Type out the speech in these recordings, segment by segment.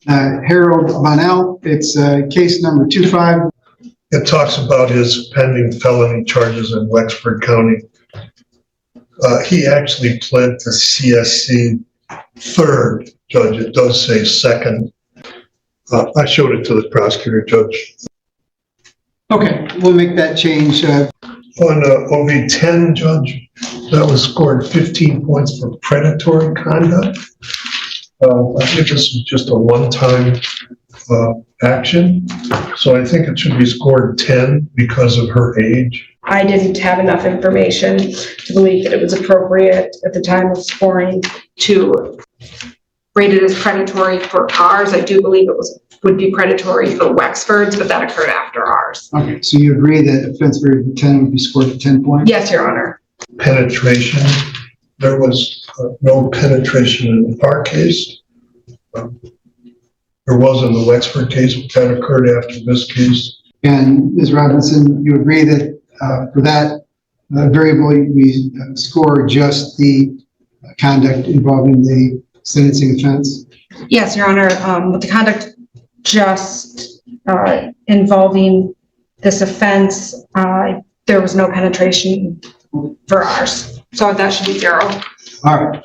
Harold Bonnell, it's case number 25. It talks about his pending felony charges in Wexford County. He actually pled to CSC third, Judge. It does say second. I showed it to the prosecutor, Judge. Okay, we'll make that change. On OV 10, Judge, that was scored 15 points for predatory conduct. I think this is just a one-time action. So I think it should be scored 10 because of her age. I didn't have enough information to believe that it was appropriate at the time of scoring to rate it as predatory for ours. I do believe it would be predatory for Wexford's, but that occurred after ours. Okay, so you agree that offense variable 10 would be scored at 10 points? Yes, Your Honor. Penetration. There was no penetration in our case. There was in the Wexford case, but that occurred after this case. And Ms. Robinson, you agree that for that variable, we score just the conduct involving the sentencing offense? Yes, Your Honor. With the conduct just involving this offense, there was no penetration for ours. So that should be 0. All right.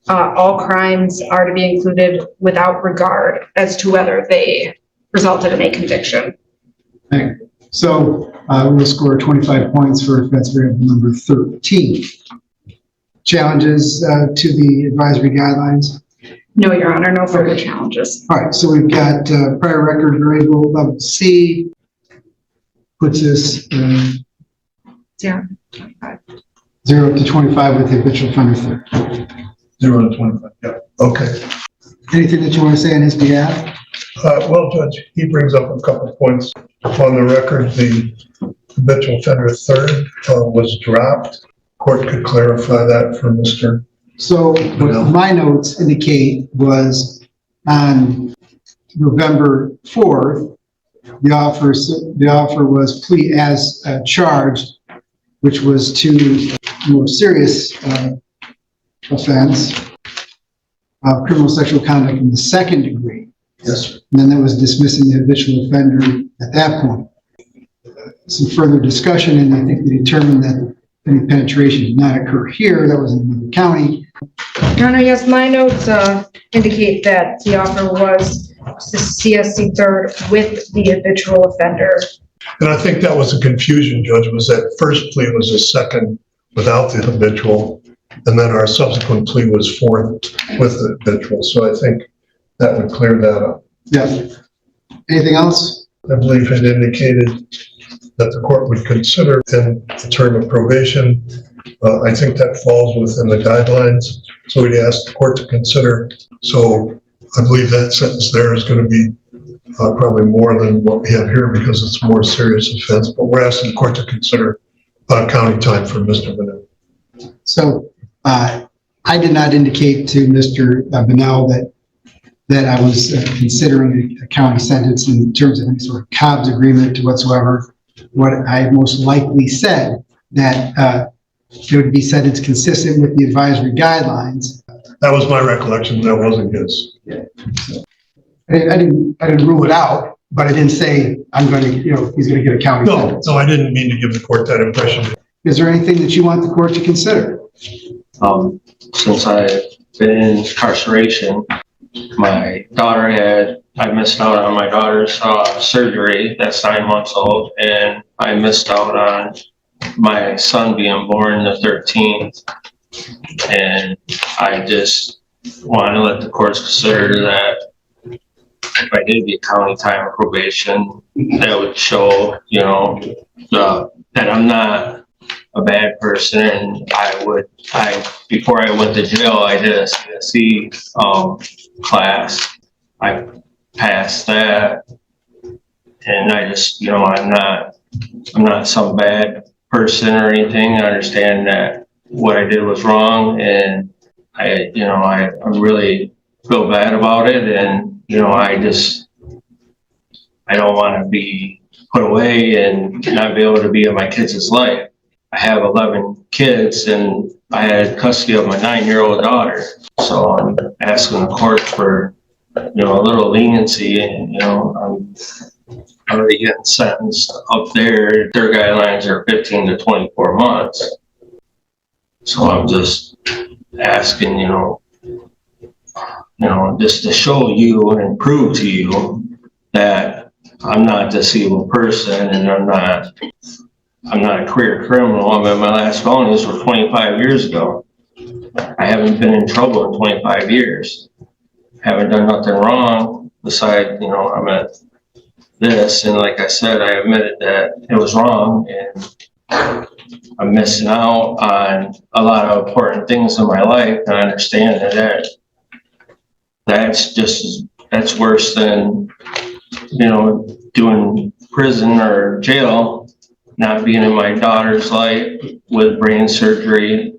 All crimes are to be included without regard as to whether they resulted in a conviction. Okay. So we'll score 25 points for offense variable number 13. Challenges to the advisory guidelines? No, Your Honor, no further challenges. All right, so we've got prior record variable level C, puts us 0. 0 to 25 with the habitual offender 3. 0 to 25, yeah. Okay. Anything that you want to say on his behalf? Well, Judge, he brings up a couple of points. On the record, the habitual offender 3rd was dropped. Court could clarify that for Mr. So what my notes indicate was on November 4th, the offer was plea as charged, which was to more serious offense of criminal sexual conduct in the 2nd degree. Yes. And then that was dismissing the habitual offender at that point. Some further discussion, and I think they determined that any penetration did not occur here. That was in another county. Your Honor, yes, my notes indicate that the offer was the CSC 3rd with the habitual offender. And I think that was a confusion, Judge, was that first plea was a 2nd without the habitual, and then our subsequent plea was 4th with the habitual. So I think that would clear that up. Yeah. Anything else? I believe it indicated that the court would consider in the term of probation. I think that falls within the guidelines. So we'd ask the court to consider. So I believe that sentence there is going to be probably more than what we have here because it's a more serious offense. But we're asking the court to consider county time for Mr. Bonnell. So I did not indicate to Mr. Bonnell that I was considering a county sentence in terms of any sort of Cobb's agreement whatsoever. What I most likely said that it would be sentenced consistent with the advisory guidelines. That was my recollection. That wasn't his. Yeah. I didn't rule it out, but I didn't say I'm going to, he's going to get a county sentence. No, I didn't mean to give the court that impression. Is there anything that you want the court to consider? Since I've been in incarceration, I missed out on my daughter's surgery that's 9 months old, and I missed out on my son being born the 13th. And I just want to let the courts consider that if I did get county time or probation, that would show, that I'm not a bad person. And before I went to jail, I did a CSC class. I passed that, and I just, I'm not some bad person or anything. I understand that what I did was wrong, and I really feel bad about it, and I don't want to be put away and not be able to be in my kids' life. I have 11 kids, and I had custody of my 9-year-old daughter. So I'm asking the court for a little leniency, and, I'm already getting sentenced up there. Their guidelines are 15 to 24 months. So I'm just asking, just to show you and prove to you that I'm not this evil person, and I'm not a career criminal. I mean, my last felonies were 25 years ago. I haven't been in trouble in 25 years. Haven't done nothing wrong besides, I'm at this. And like I said, I admitted that it was wrong, and I'm missing out on a lot of important things in my life. And I understand that's worse than, doing prison or jail, not being in my daughter's life with brain surgery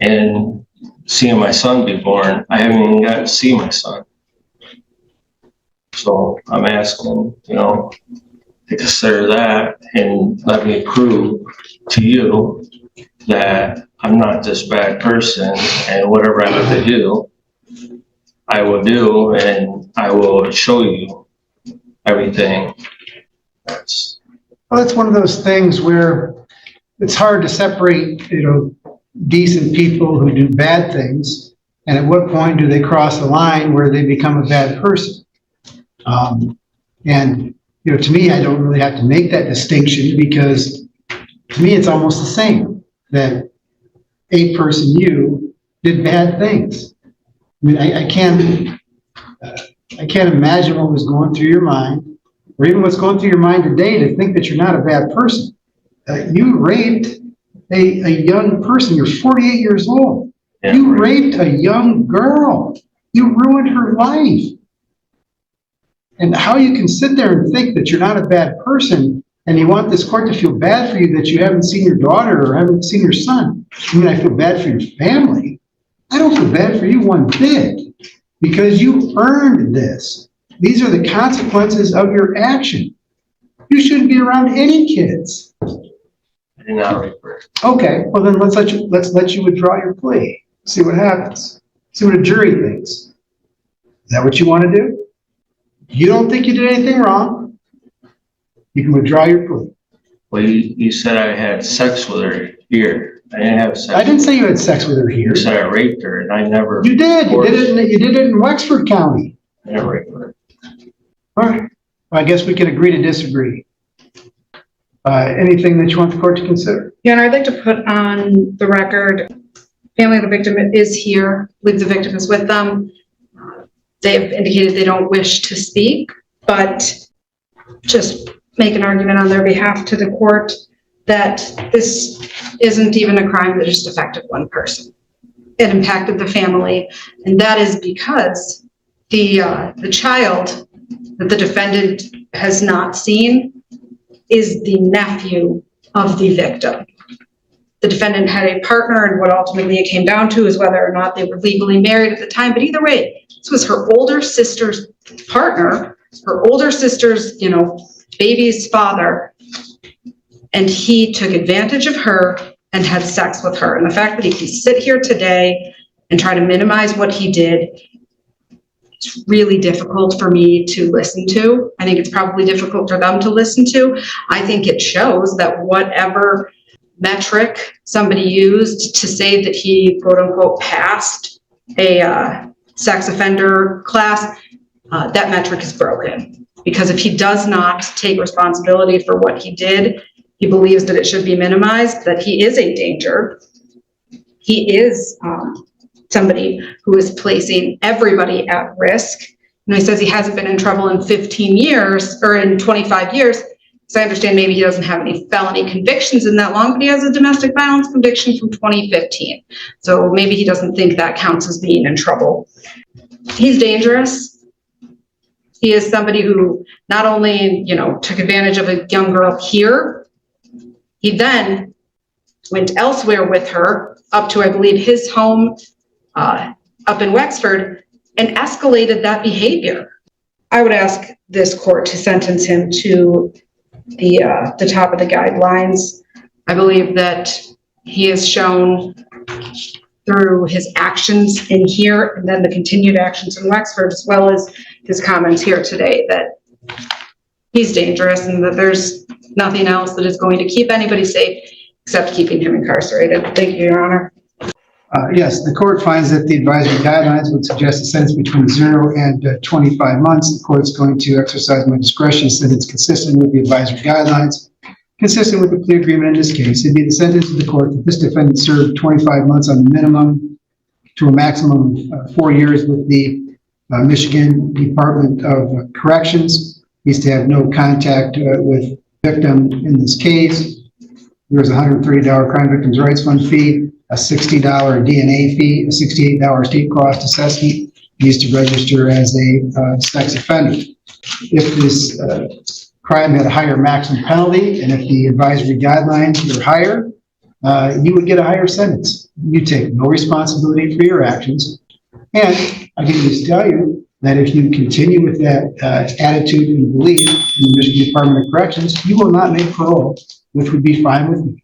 and seeing my son be born. I haven't even gotten to see my son. So I'm asking, to consider that and let me prove to you that I'm not this bad person, and whatever I have to do, I will do, and I will show you everything. Well, it's one of those things where it's hard to separate, decent people who do bad things, and at what point do they cross the line where they become a bad person? And to me, I don't really have to make that distinction, because to me, it's almost the same, that a person, you, did bad things. I mean, I can't imagine what was going through your mind, or even what's going through your mind today, to think that you're not a bad person. You raped a young person. You're 48 years old. Yeah, you raped a young girl. You ruined her life. And how you can sit there and think that you're not a bad person, and you want this court to feel bad for you that you haven't seen your daughter or haven't seen your son. I mean, I feel bad for your family. I don't feel bad for you one bit, because you earned this. These are the consequences of your action. You shouldn't be around any kids. I did not rape her. Okay, well then let's let you withdraw your plea. See what happens. See what a jury thinks. Is that what you want to do? You don't think you did anything wrong, you can withdraw your plea. Well, you said I had sex with her here. I didn't have sex. I didn't say you had sex with her here. You said I raped her, and I never. You did. You did it in Wexford County. I never raped her. All right. Well, I guess we can agree to disagree. Anything that you want the court to consider? Yeah, and I'd like to put on the record, family of the victim is here, I believe the victim is with them. They've indicated they don't wish to speak, but just make an argument on their behalf to the court that this isn't even a crime that just affected one person. It impacted the family, and that is because the child that the defendant has not seen is the nephew of the victim. The defendant had a partner, and what ultimately it came down to is whether or not they were legally married at the time. But either way, this was her older sister's partner, her older sister's, baby's father, and he took advantage of her and had sex with her. And the fact that he can sit here today and try to minimize what he did, it's really difficult for me to listen to. I think it's probably difficult for them to listen to. I think it shows that whatever metric somebody used to say that he, quote unquote, passed a sex offender class, that metric is broken. Because if he does not take responsibility for what he did, he believes that it should be minimized, that he is a danger. He is somebody who is placing everybody at risk. And he says he hasn't been in trouble in 15 years or in 25 years. So I understand maybe he doesn't have any felony convictions in that long, but he has a domestic violence conviction from 2015. So maybe he doesn't think that counts as being in trouble. He's dangerous. He is somebody who not only, took advantage of a young girl here, he then went elsewhere with her up to, I believe, his home up in Wexford and escalated that behavior. I would ask this court to sentence him to the top of the guidelines. I believe that he has shown through his actions in here and then the continued actions in Wexford, as well as his comments here today, that he's dangerous and that there's nothing else that is going to keep anybody safe except keeping him incarcerated. Thank you, Your Honor. Yes, the court finds that the advisory guidelines would suggest a sentence between 0 and 25 months. The court's going to exercise my discretion, sentence consistent with the advisory guidelines, consistent with the plea agreement in this case. It'd be the sentence of the court that this defendant served 25 months on the minimum to a maximum of 4 years with the Michigan Department of Corrections. He used to have no contact with victim in this case. There was a $130 Crime Victims' Rights Fund fee, a $60 DNA fee, a $68 state cost assessment. He used to register as a sex offender. If this crime had a higher maximum penalty, and if the advisory guidelines were higher, you would get a higher sentence. You take no responsibility for your actions. And I can just tell you that if you continue with that attitude and belief in the Michigan Department of Corrections, you will not make parole, which would be fine with me.